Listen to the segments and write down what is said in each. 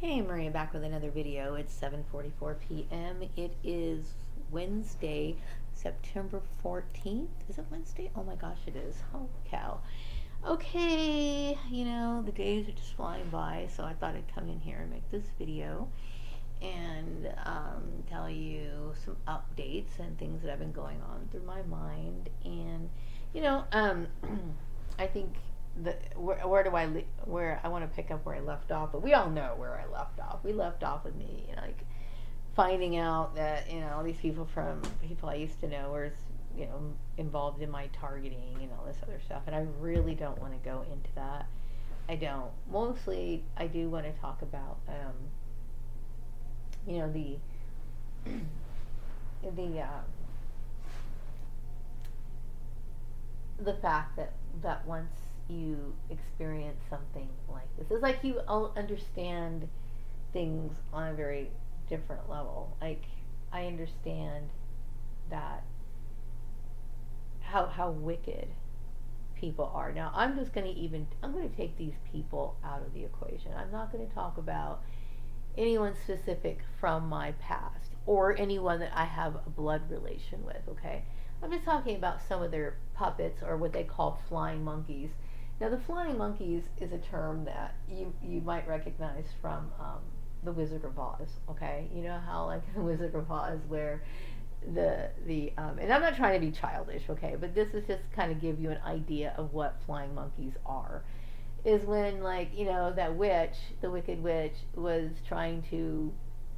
Hey, Maria back with another video. It's 7:44 p.m. It is Wednesday, September 14th. Is it Wednesday? Oh my gosh, it is. Holy cow. Okay, the days are just flying by, so I thought I'd come in here and make this video and tell you some updates and things that have been going on through my mind. And, you know, um, I think where I want to pick up where I left off, but we all know where I left off. We left off with me, like finding out that all these people I used to know were involved in my targeting and all this other stuff, and I really don't want to go into that. I don't. Mostly, I do want to talk about the the the fact that once you experience something like this, it's like you all understand things on a very different level. Like, I understand that how wicked people are. Now, I'm going to take these people out of the equation. I'm not going to talk about anyone specific from my past or anyone that I have a blood relation with, okay? I'm just talking about some of their puppets, or what they call flying monkeys. Now, the flying monkeys is a term that you might recognize from the Wizard of Oz, okay? You know how, like, in the Wizard of Oz, where and I'm not trying to be childish, okay, but this is just kind of give you an idea of what flying monkeys are. Is when, like, that witch, the wicked witch, was trying to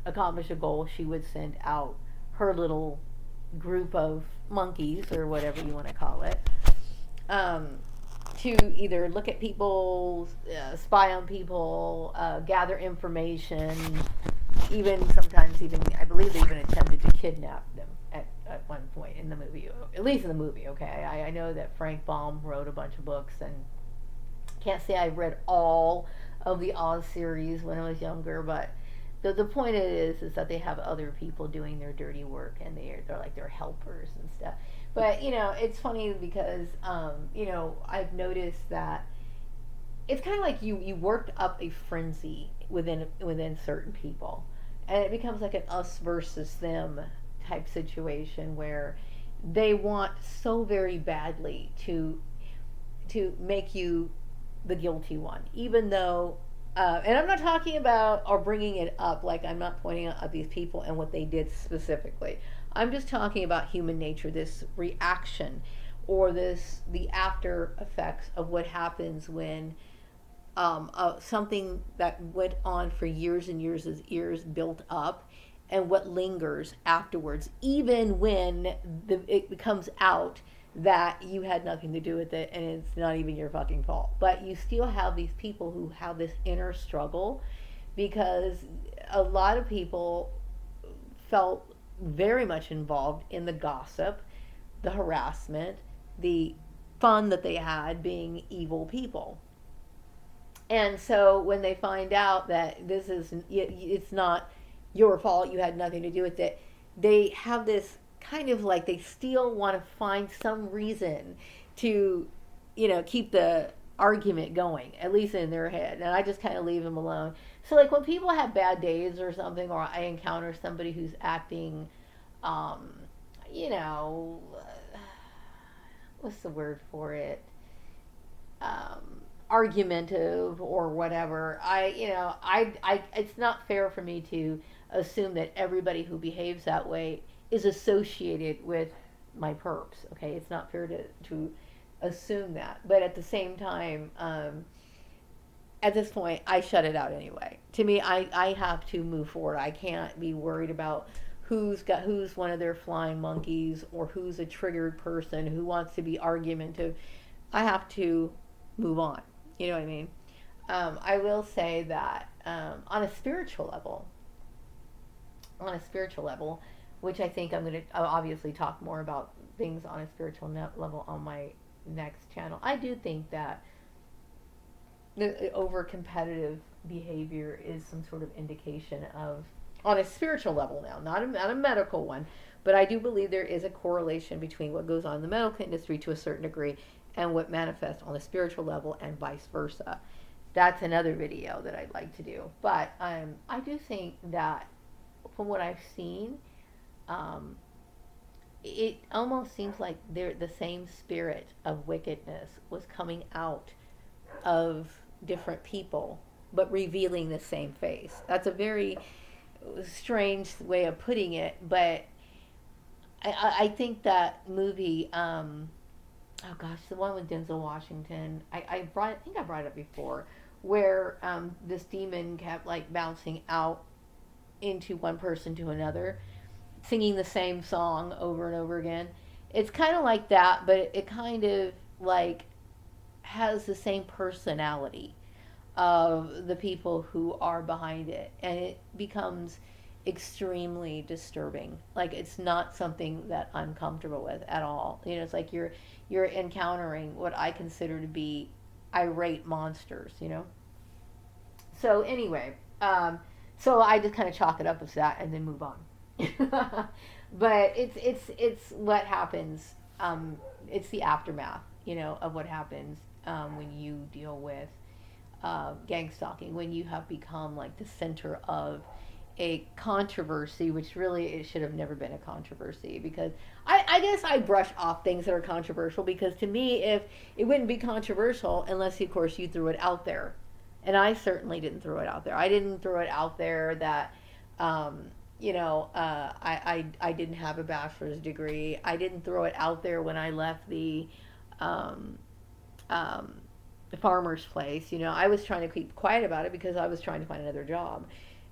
accomplish a goal, she would send out her little group of monkeys, or whatever you want to call it, um, to either look at people, spy on people, gather information, even sometimes, even I believe they even attempted to kidnap them at one point in the movie, at least in the movie. Okay, I know that Frank Baum wrote a bunch of books, and can't say I read all of the Oz series when I was younger, but the point is that they have other people doing their dirty work, and they're like their helpers and stuff. But it's funny because I've noticed that it's kind of like you worked up a frenzy within certain people, and it becomes like an us versus them type situation where they want so very badly to make you the guilty one, even though. And I'm not talking about or bringing it up, like, I'm not pointing out these people and what they did specifically. I'm just talking about human nature, this reaction, or the after effects of what happens when something that went on for years and years as years built up, and what lingers afterwards, even when it comes out that you had nothing to do with it and it's not even your fucking fault. But you still have these people who have this inner struggle, because a lot of people felt very much involved in the gossip, the harassment, the fun that they had being evil people. And so when they find out that it's not your fault, you had nothing to do with it, they have this kind of, like, they still want to find some reason to, keep the argument going, at least in their head. And I just kind of leave them alone. So, like, when people have bad days or something, or I encounter somebody who's acting, um, you know, what's the word for it? Argumentative or whatever. It's not fair for me to assume that everybody who behaves that way is associated with my perps. Okay, it's not fair to assume that. But at the same time, at this point, I shut it out anyway. To me, I have to move forward. I can't be worried about who's one of their flying monkeys, or who's a triggered person who wants to be argumentative. I have to move on. You know what I mean? I will say that on a spiritual level, which I think I'm going to obviously talk more about things on a spiritual level on my next channel. I do think that the over competitive behavior is some sort of indication of, on a spiritual level now, not a medical one, but I do believe there is a correlation between what goes on in the medical industry to a certain degree and what manifests on the spiritual level, and vice versa. That's another video that I'd like to do. But I do think that from what I've seen, um, it almost seems like the same spirit of wickedness was coming out of different people, but revealing the same face. That's a very strange way of putting it, but I think that movie, oh gosh, the one with Denzel Washington, I think I brought it up before, where this demon kept like bouncing out into one person to another, singing the same song over and over again. It's kind of like that, but it kind of like has the same personality of the people who are behind it, and it becomes extremely disturbing. Like it's not something that I'm comfortable with at all. You know, it's like you're encountering what I consider to be irate monsters. You know. So anyway, so I just kind of chalk it up as that and then move on. But it's what happens. It's the aftermath, you know, of what happens when you deal with gang stalking, when you have become like the center of a controversy, which really it should have never been a controversy, because I guess I brush off things that are controversial, because to me, if it wouldn't be controversial unless of course you threw it out there, and I certainly didn't throw it out there. I didn't throw it out there that I didn't have a bachelor's degree. I didn't throw it out there when I left um, um, the farmer's place. You know, I was trying to keep quiet about it because I was trying to find another job.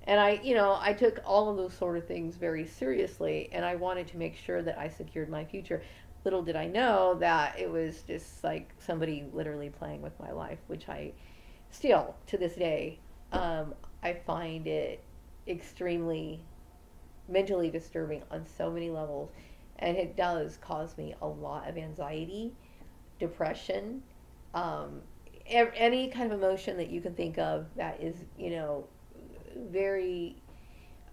And I took all of those sort of things very seriously, and I wanted to make sure that I secured my future. Little did I know that it was just like somebody literally playing with my life, which I still, to this day, I find it extremely mentally disturbing on so many levels. And it does cause me a lot of anxiety, depression, um, any kind of emotion that you can think of that is, very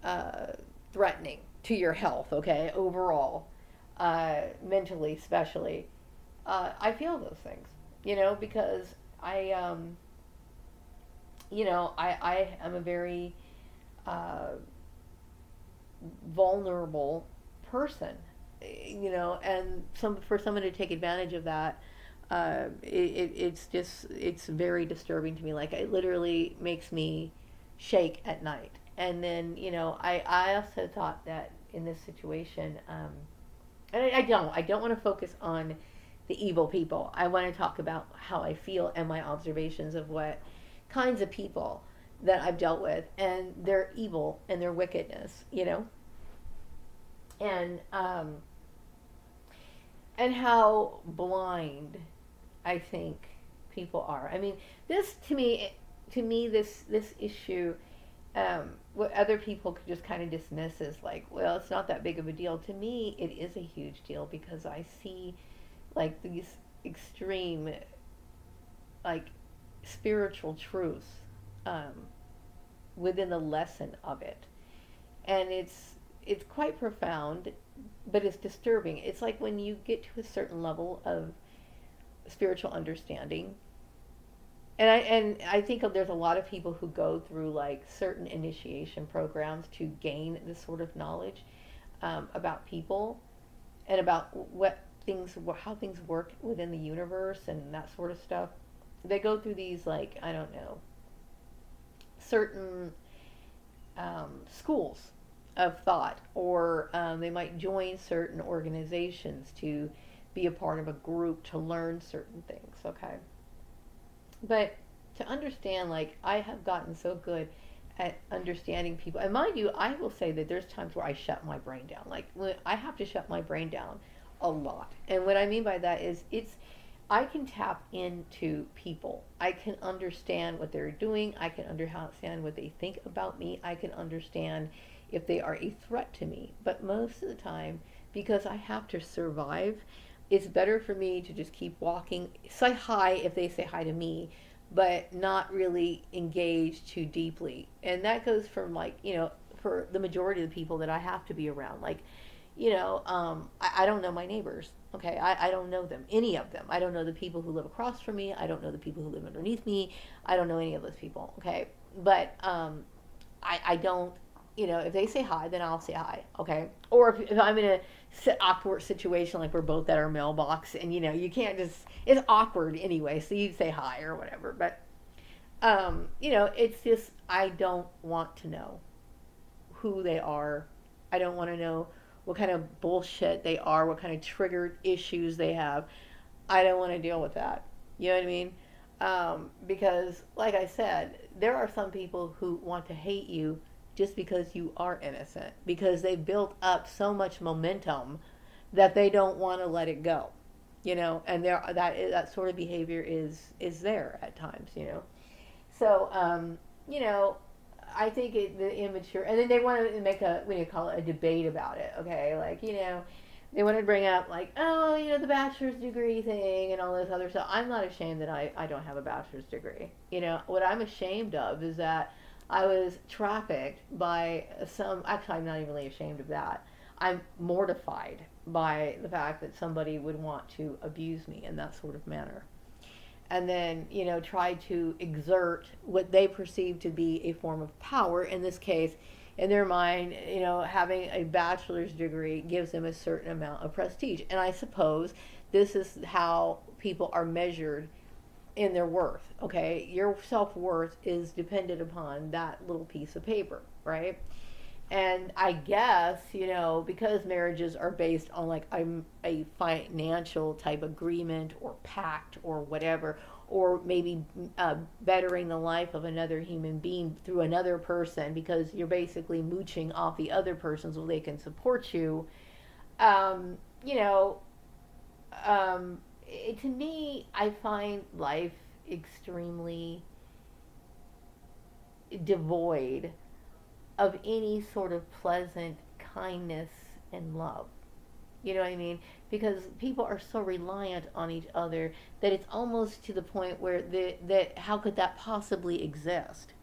uh, threatening to your health, okay, overall, mentally, especially. I feel those things, because I, I am a very uh, vulnerable person, and for someone to take advantage of that, it's very disturbing to me. Like it literally makes me shake at night. And then I also thought that in this situation, and I don't want to focus on the evil people. I want to talk about how I feel and my observations of what kinds of people that I've dealt with and their evil and their wickedness, and how blind I think people are. I mean, this to me, this issue, what other people could just kind of dismiss as like, well, it's not that big of a deal. To me, it is a huge deal because I see like these extreme, like spiritual truths um, within the lesson of it, and it's quite profound, but it's disturbing. It's like when you get to a certain level of spiritual understanding, and I think there's a lot of people who go through like certain initiation programs to gain this sort of knowledge about people and about how things work within the universe and that sort of stuff. They go through these, like, I don't know, certain schools of thought, or they might join certain organizations to be a part of a group to learn certain things. Okay, but to understand, like, I have gotten so good at understanding people. And mind you, I will say that there's times where I shut my brain down. Like, I have to shut my brain down a lot. And what I mean by that is I can tap into people. I can understand what they're doing. I can understand what they think about me. I can understand if they are a threat to me. But most of the time, because I have to survive, it's better for me to just keep walking, say hi if they say hi to me, but not really engage too deeply. And that goes from, like, for the majority of the people that I have to be around. Like, I don't know my neighbors. Okay, I don't know them, any of them. I don't know the people who live across from me. I don't know the people who live underneath me. I don't know any of those people. Okay, but I don't, if they say hi, then I'll say hi. Okay, or if I'm in a awkward situation, like we're both at our mailbox, and you can't just, it's awkward anyway, so you say hi or whatever. But it's just, I don't want to know who they are. I don't want to know what kind of bullshit they are, what kind of triggered issues they have. I don't want to deal with that. You know what I mean? Because, like I said, there are some people who want to hate you just because you are innocent, because they built up so much momentum that they don't want to let it go. And that sort of behavior is there at times. So, you know, I think the immature, and then they want to make a, what do you call it, a debate about it. Okay, like they want to bring up like, oh, the bachelor's degree thing and all this other stuff. I'm not ashamed that I don't have a bachelor's degree. What I'm ashamed of is that I was trafficked by some. Actually, I'm not even really ashamed of that. I'm mortified by the fact that somebody would want to abuse me in that sort of manner, and then try to exert what they perceive to be a form of power. In this case, in their mind, having a bachelor's degree gives them a certain amount of prestige, and I suppose this is how people are measured in their worth. Okay, your self-worth is dependent upon that little piece of paper, right? And I guess, because marriages are based on like a financial type agreement or pact or whatever, or maybe bettering the life of another human being through another person, because you're basically mooching off the other person so they can support you. Um, you know, to me, I find life extremely devoid of any sort of pleasant kindness and love. You know what I mean? Because people are so reliant on each other that it's almost to the point where that how could that possibly exist?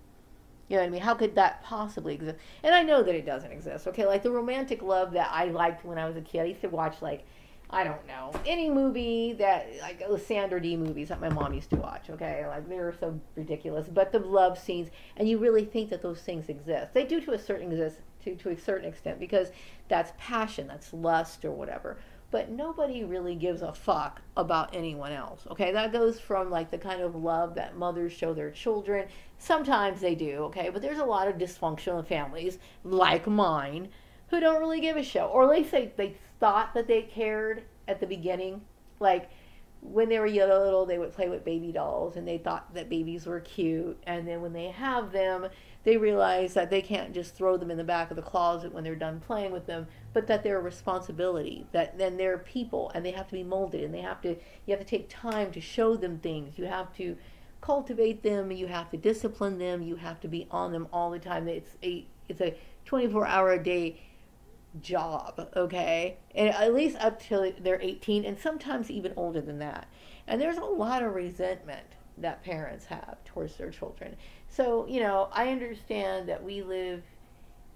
You know what I mean? How could that possibly exist? And I know that it doesn't exist. Okay, like the romantic love that I liked when I was a kid. I used to watch like, I don't know, any movie that, like Sandra Dee movies that my mom used to watch. Okay, like they were so ridiculous. But the love scenes, and you really think that those things exist. They do to a certain to a certain extent, because that's passion, that's lust or whatever. But nobody really gives a fuck about anyone else. Okay, that goes from like the kind of love that mothers show their children. Sometimes they do, okay, but there's a lot of dysfunctional families like mine who don't really give a shit, or at least they thought that they cared at the beginning. Like when they were little, they would play with baby dolls and they thought that babies were cute, and then when they have them, they realize that they can't just throw them in the back of the closet when they're done playing with them, but that they're a responsibility, that then they're people and they have to be molded, and you have to take time to show them things. You have to cultivate them, you have to discipline them, you have to be on them all the time. It's a 24-hour a day job, okay? And at least up till they're 18, and sometimes even older than that. And there's a lot of resentment that parents have towards their children. So, I understand that we live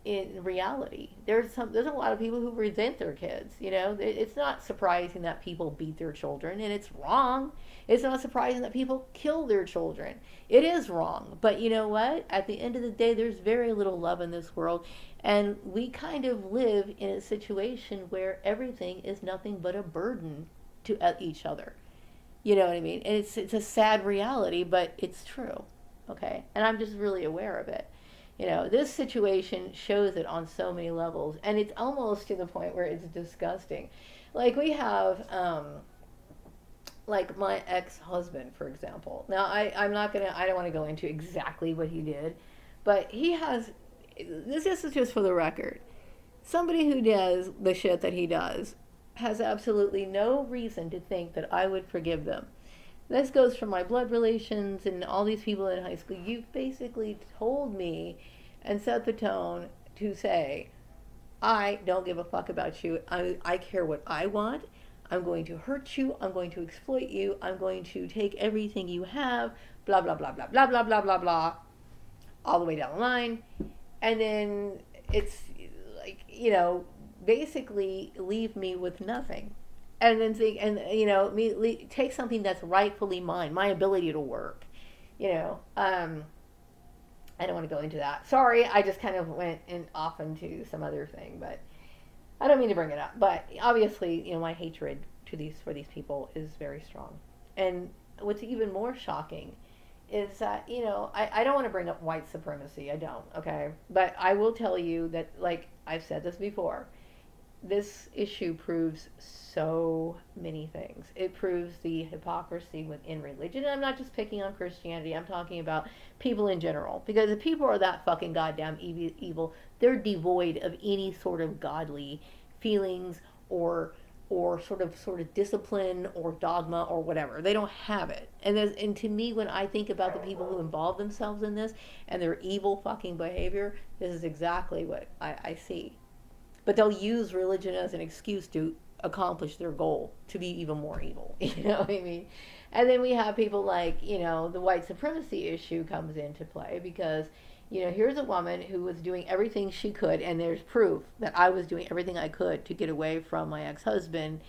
in reality. There's a lot of people who resent their kids. It's not surprising that people beat their children, and it's wrong. It's not surprising that people kill their children. It is wrong. But you know what? At the end of the day, there's very little love in this world, and we kind of live in a situation where everything is nothing but a burden to each other. You know what I mean? And it's a sad reality, but it's true. Okay? And I'm just really aware of it. This situation shows it on so many levels, and it's almost to the point where it's disgusting. Like we have, like my ex-husband, for example. Now, I don't want to go into exactly what he did, but he has, this is just for the record, somebody who does the shit that he does has absolutely no reason to think that I would forgive them. This goes from my blood relations and all these people in high school. You've basically told me and set the tone to say, I don't give a fuck about you. I care what I want. I'm going to hurt you. I'm going to exploit you. I'm going to take everything you have, blah, blah, blah, blah, blah, blah, blah, blah, blah, all the way down the line. And then it's like, basically leave me with nothing. And then think, and take something that's rightfully mine, my ability to work. You know, I don't want to go into that. Sorry, I just kind of went off into some other thing, but I don't mean to bring it up. But obviously, my hatred for these people is very strong. And what's even more shocking is that I don't want to bring up white supremacy. I don't. Okay, but I will tell you that, like I've said this before, this issue proves so many things. It proves the hypocrisy within religion. And I'm not just picking on Christianity. I'm talking about people in general. Because if people are that fucking goddamn evil, they're devoid of any sort of godly feelings or sort of discipline or dogma or whatever. They don't have it. And to me, when I think about the people who involve themselves in this and their evil fucking behavior, this is exactly what I see. But they'll use religion as an excuse to accomplish their goal, to be even more evil. You know what I mean? And then we have people like, the white supremacy issue comes into play because, here's a woman who was doing everything she could, and there's proof that I was doing everything I could to get away from my ex-husband.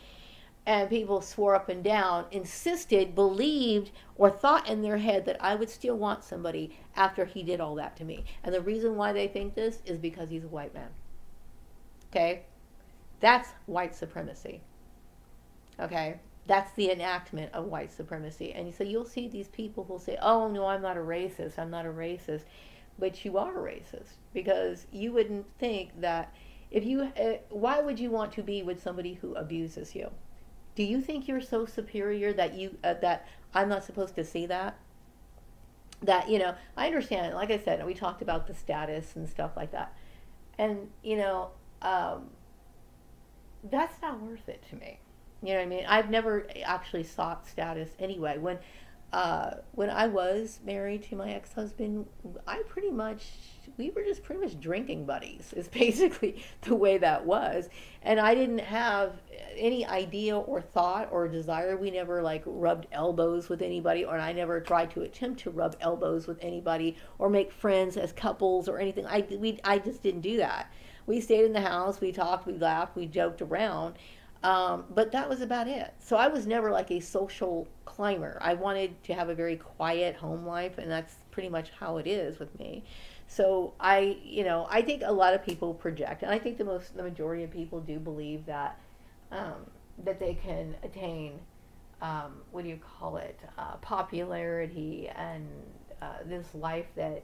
And people swore up and down, insisted, believed, or thought in their head that I would still want somebody after he did all that to me. And the reason why they think this is because he's a white man. Okay? That's white supremacy. Okay? That's the enactment of white supremacy. And so you'll see these people who'll say, oh, no, I'm not a racist. I'm not a racist. But you are a racist because you wouldn't think that why would you want to be with somebody who abuses you? Do you think you're so superior that that I'm not supposed to see that? That, I understand, like I said, we talked about the status and stuff like that. And, that's not worth it to me. You know what I mean? I've never actually sought status anyway. When I was married to my ex-husband, we were just pretty much drinking buddies. Is basically the way that was, and I didn't have any idea or thought or desire. We never rubbed elbows with anybody, or I never tried to attempt to rub elbows with anybody or make friends as couples or anything. I just didn't do that. We stayed in the house, we talked, we laughed, we joked around, but that was about it. So I was never like a social climber. I wanted to have a very quiet home life, and that's pretty much how it is with me. So I think a lot of people project, and I think the majority of people do believe that that they can attain popularity and this life that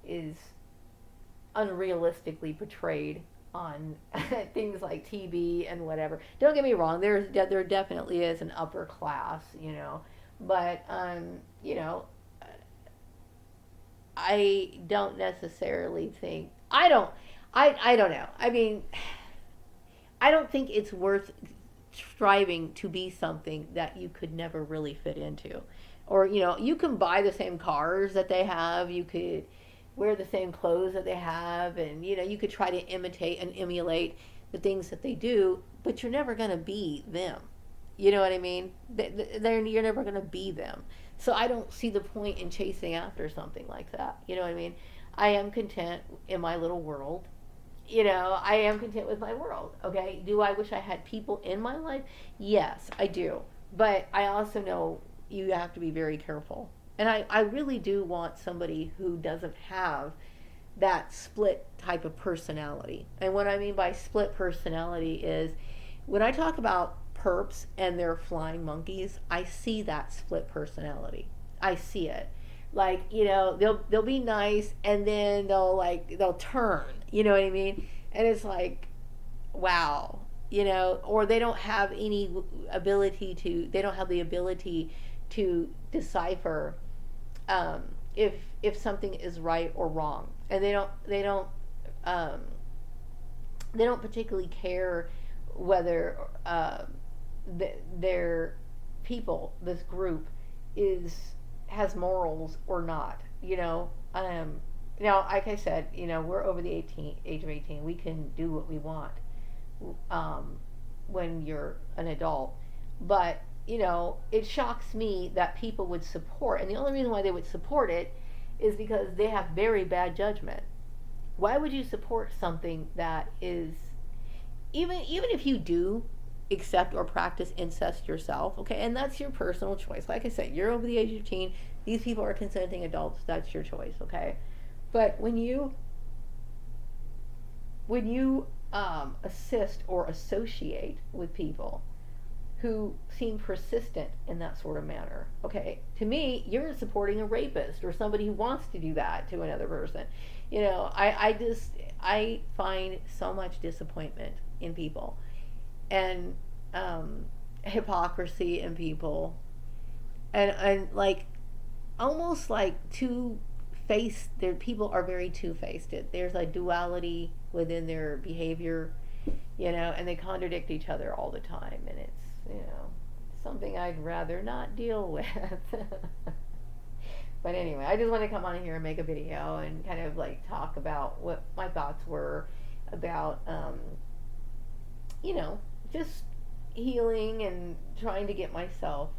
is unrealistically portrayed on things like TV and whatever. Don't get me wrong, there definitely is an upper class, but I don't necessarily think I don't know. I mean, I don't think it's worth striving to be something that you could never really fit into. Or, you can buy the same cars that they have, you could wear the same clothes that they have, and you could try to imitate and emulate the things that they do, but you're never going to be them. You know what I mean? You're never going to be them. So I don't see the point in chasing after something like that. You know what I mean? I am content in my little world. I am content with my world. Okay? Do I wish I had people in my life? Yes, I do. But I also know you have to be very careful. And I really do want somebody who doesn't have that split type of personality. And what I mean by split personality is when I talk about perps and their flying monkeys, I see that split personality. I see it. They'll be nice, and then they'll turn. You know what I mean? And it's like, wow. Or they don't have any ability to. They don't have the ability to decipher if something is right or wrong, and they don't particularly care whether their people, this group, has morals or not. Now, like I said, we're over the age of 18. We can do what we want when you're an adult, but it shocks me that people would support, and the only reason why they would support it is because they have very bad judgment. Why would you support something that is even if you do accept or practice incest yourself, okay, and that's your personal choice. Like I said, you're over the age of 18. These people are consenting adults. That's your choice, okay. But when you assist or associate with people who seem persistent in that sort of manner, okay, to me, you're supporting a rapist or somebody who wants to do that to another person. I find so much disappointment in people and hypocrisy in people, and like almost like two faced. Their people are very two faced. There's a duality within their behavior, and they contradict each other all the time, and it's something I'd rather not deal with. But anyway, I just want to come on here and make a video and kind of like talk about what my thoughts were about, just healing and trying to get myself,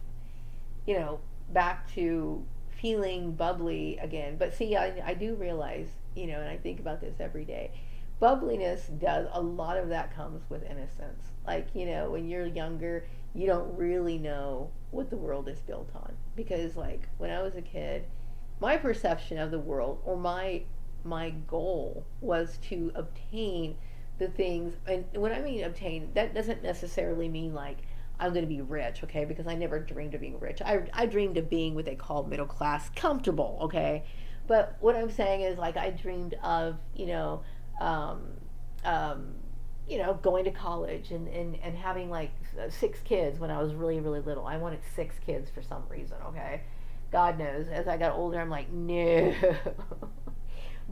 back to feeling bubbly again. But see, I do realize, and I think about this every day. Bubbliness does, a lot of that comes with innocence. Like, when you're younger, you don't really know what the world is built on. Because, like, when I was a kid, my perception of the world, or my goal, was to obtain the things. And when I mean obtain, that doesn't necessarily mean like I'm going to be rich, okay? Because I never dreamed of being rich. I dreamed of being what they call middle class, comfortable, okay? But what I'm saying is, like, I dreamed of, um, um, going to college and having like 6 kids when I was really, really little. I wanted 6 kids for some reason, okay? God knows. As I got older, I'm like, no.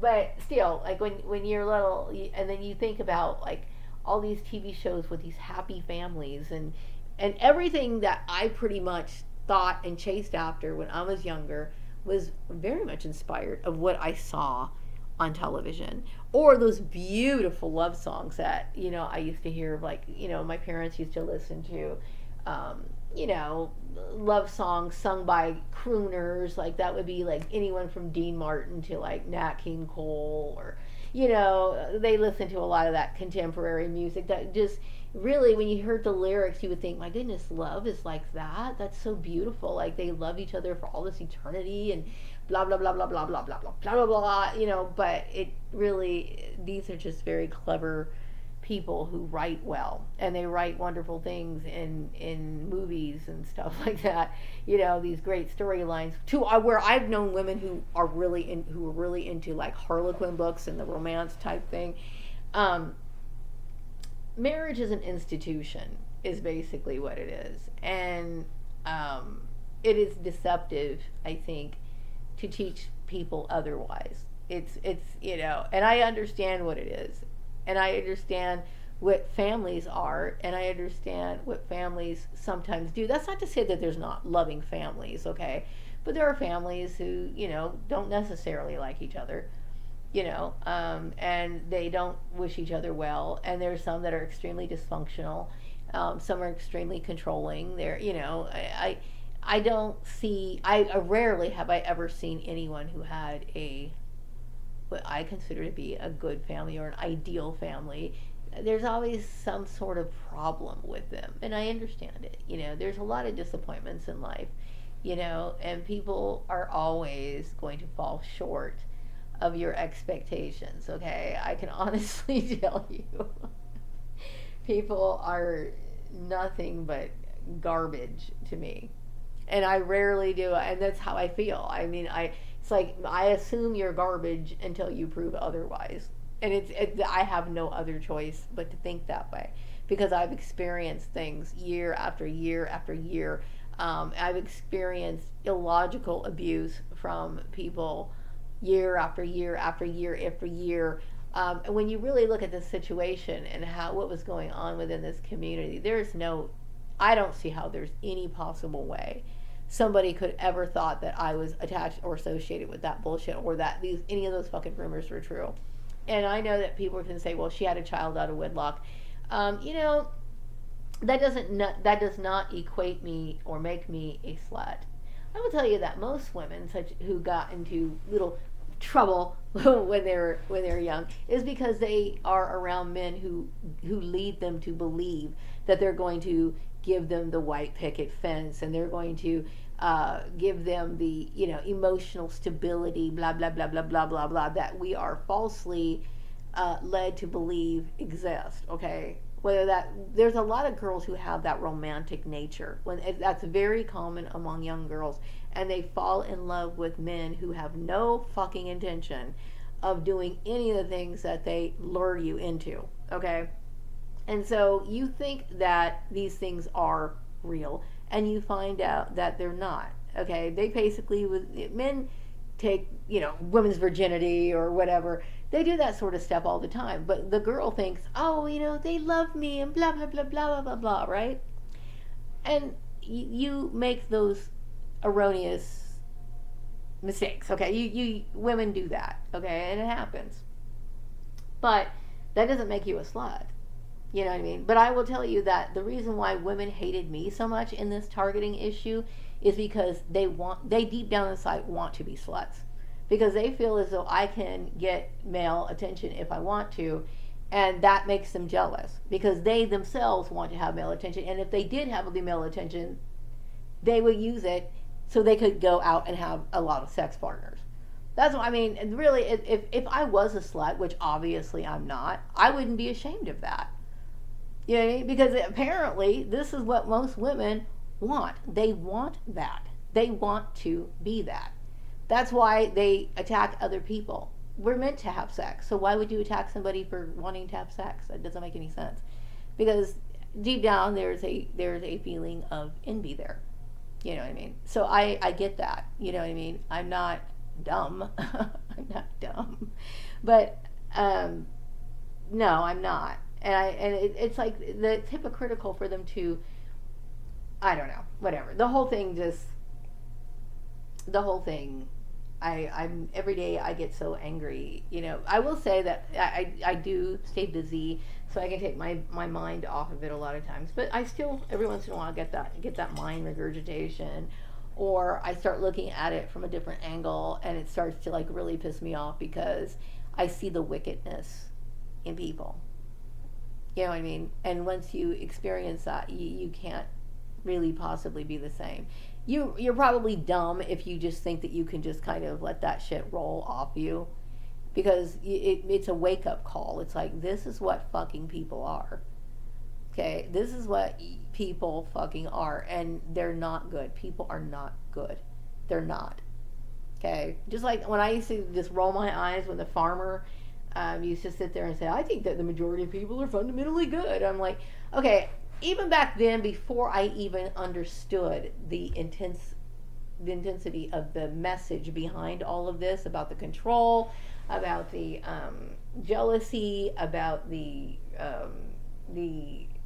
But still, like when you're little, and then you think about like all these TV shows with these happy families and everything that I pretty much thought and chased after when I was younger was very much inspired of what I saw on television, or those beautiful love songs that I used to hear, like my parents used to listen to, um, love songs sung by crooners. Like that would be like anyone from Dean Martin to like Nat King Cole, or they listen to a lot of that contemporary music that just really, when you heard the lyrics, you would think, my goodness, love is like that. That's so beautiful. Like they love each other for all this eternity and blah blah blah blah blah blah blah blah blah blah blah. But it really, these are just very clever people who write well, and they write wonderful things in movies and stuff like that. These great storylines to where I've known women who are really into like Harlequin books and the romance type thing. Marriage is an institution, is basically what it is, and it is deceptive, I think, to teach people otherwise. It's and I understand what it is, and I understand what families are, and I understand what families sometimes do. That's not to say that there's not loving families, okay? But there are families who, don't necessarily like each other, and they don't wish each other well. And there's some that are extremely dysfunctional. Some are extremely controlling. I don't see, I rarely have I ever seen anyone who had what I consider to be a good family or an ideal family. There's always some sort of problem with them, and I understand it. There's a lot of disappointments in life, and people are always going to fall short of your expectations, okay? I can honestly tell you, people are nothing but garbage to me. And I rarely do, and that's how I feel. I mean, it's like I assume you're garbage until you prove otherwise. And I have no other choice but to think that way, because I've experienced things year after year after year. I've experienced illogical abuse from people year after year after year after year. And when you really look at the situation and what was going on within this community, I don't see how there's any possible way somebody could ever thought that I was attached or associated with that bullshit, or that any of those fucking rumors were true. And I know that people can say, well, she had a child out of wedlock. That does not equate me or make me a slut. I will tell you that most women who got into little trouble when they're young is because they are around men who lead them to believe that they're going to give them the white picket fence, and they're going to give them the emotional stability, blah blah blah blah blah blah blah, that we are falsely led to believe exist. Okay, whether that there's a lot of girls who have that romantic nature that's very common among young girls, and they fall in love with men who have no fucking intention of doing any of the things that they lure you into. Okay, and so you think that these things are real, and you find out that they're not. Okay, they basically, men take, women's virginity or whatever. They do that sort of stuff all the time. But the girl thinks, oh, they love me and blah, blah, blah, blah, blah, blah, blah, right? And you make those erroneous mistakes, okay? Women do that, okay? And it happens. But that doesn't make you a slut. You know what I mean? But I will tell you that the reason why women hated me so much in this targeting issue is because they deep down inside want to be sluts. Because they feel as though I can get male attention if I want to, and that makes them jealous. Because they themselves want to have male attention, and if they did have the male attention, they would use it so they could go out and have a lot of sex partners. That's what I mean. And really, if I was a slut, which obviously I'm not, I wouldn't be ashamed of that. You know what I mean? Because apparently this is what most women want. They want that. They want to be that. That's why they attack other people. We're meant to have sex. So why would you attack somebody for wanting to have sex? That doesn't make any sense. Because deep down there's a feeling of envy there. You know what I mean? So I get that. You know what I mean? I'm not dumb. I'm not dumb. But no, I'm not. And it's like it's hypocritical for them to, I don't know, whatever. The whole thing, I'm every day I get so angry. I will say that I do stay busy, so I can take my mind off of it a lot of times. But I still every once in a while get that mind regurgitation, or I start looking at it from a different angle, and it starts to like really piss me off because I see the wickedness in people. You know what I mean? And once you experience that, you can't really possibly be the same. You're probably dumb if you just think that you can just kind of let that shit roll off you, because it's a wake up call. It's like, this is what fucking people are. Okay, this is what people fucking are, and they're not good. People are not good. They're not. Okay, just like when I used to just roll my eyes when the farmer used to sit there and say, I think that the majority of people are fundamentally good. I'm like, okay, even back then, before I even understood the intensity of the message behind all of this, about the control, about the jealousy, about the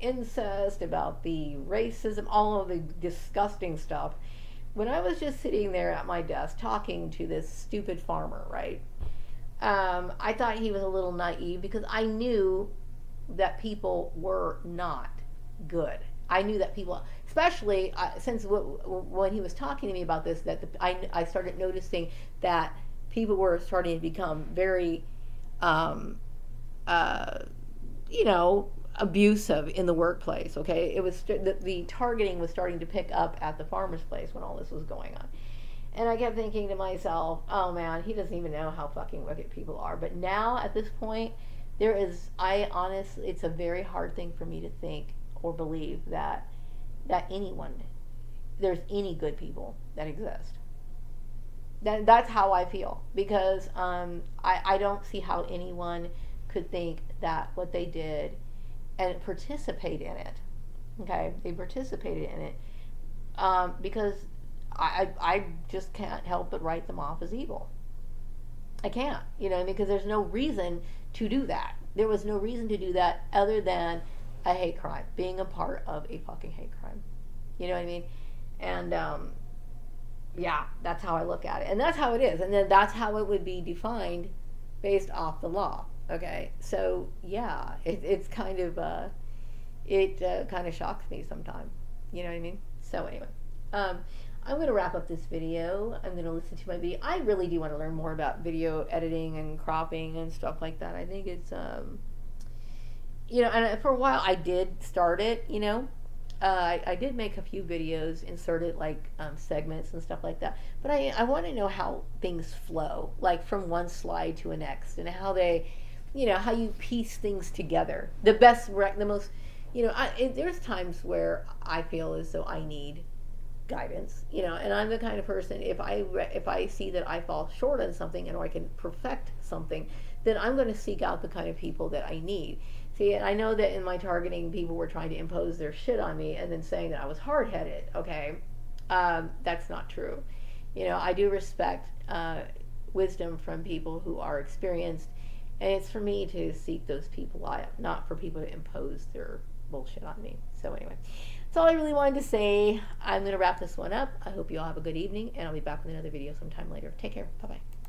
incest, about the racism, all of the disgusting stuff, when I was just sitting there at my desk talking to this stupid farmer, right? I thought he was a little naive, because I knew that people were not good. I knew that people, especially since when he was talking to me about this, that I started noticing that people were starting to become very, abusive in the workplace. Okay, it was the targeting was starting to pick up at the farmer's place when all this was going on. And I kept thinking to myself, oh man, he doesn't even know how fucking wicked people are. But now at this point, it's a very hard thing for me to think or believe that there's any good people that exist. That's how I feel, because I don't see how anyone could think that what they did and participate in it. Okay, they participated in it because I just can't help but write them off as evil. I can't, because there's no reason to do that. There was no reason to do that other than a hate crime, being a part of a fucking hate crime. You know what I mean? And yeah, that's how I look at it, and that's how it is, and then that's how it would be defined based off the law. Okay, so yeah, it's kind of it kind of shocks me sometimes. You know what I mean? So anyway, I'm going to wrap up this video. I'm going to listen to my video. I really do want to learn more about video editing and cropping and stuff like that. I think it's, and for a while I did start it, I did make a few videos, inserted like segments and stuff like that. But I want to know how things flow, like from one slide to the next, and how they, how you piece things together. The most, there's times where I feel as though I need guidance, and I'm the kind of person, if I see that I fall short on something and or I can perfect something, then I'm going to seek out the kind of people that I need. See, and I know that in my targeting, people were trying to impose their shit on me and then saying that I was hard-headed. Okay, that's not true. I do respect wisdom from people who are experienced, and it's for me to seek those people out, not for people to impose their bullshit on me. So anyway, that's all I really wanted to say. I'm going to wrap this one up. I hope you all have a good evening, and I'll be back with another video sometime later. Take care. Bye-bye.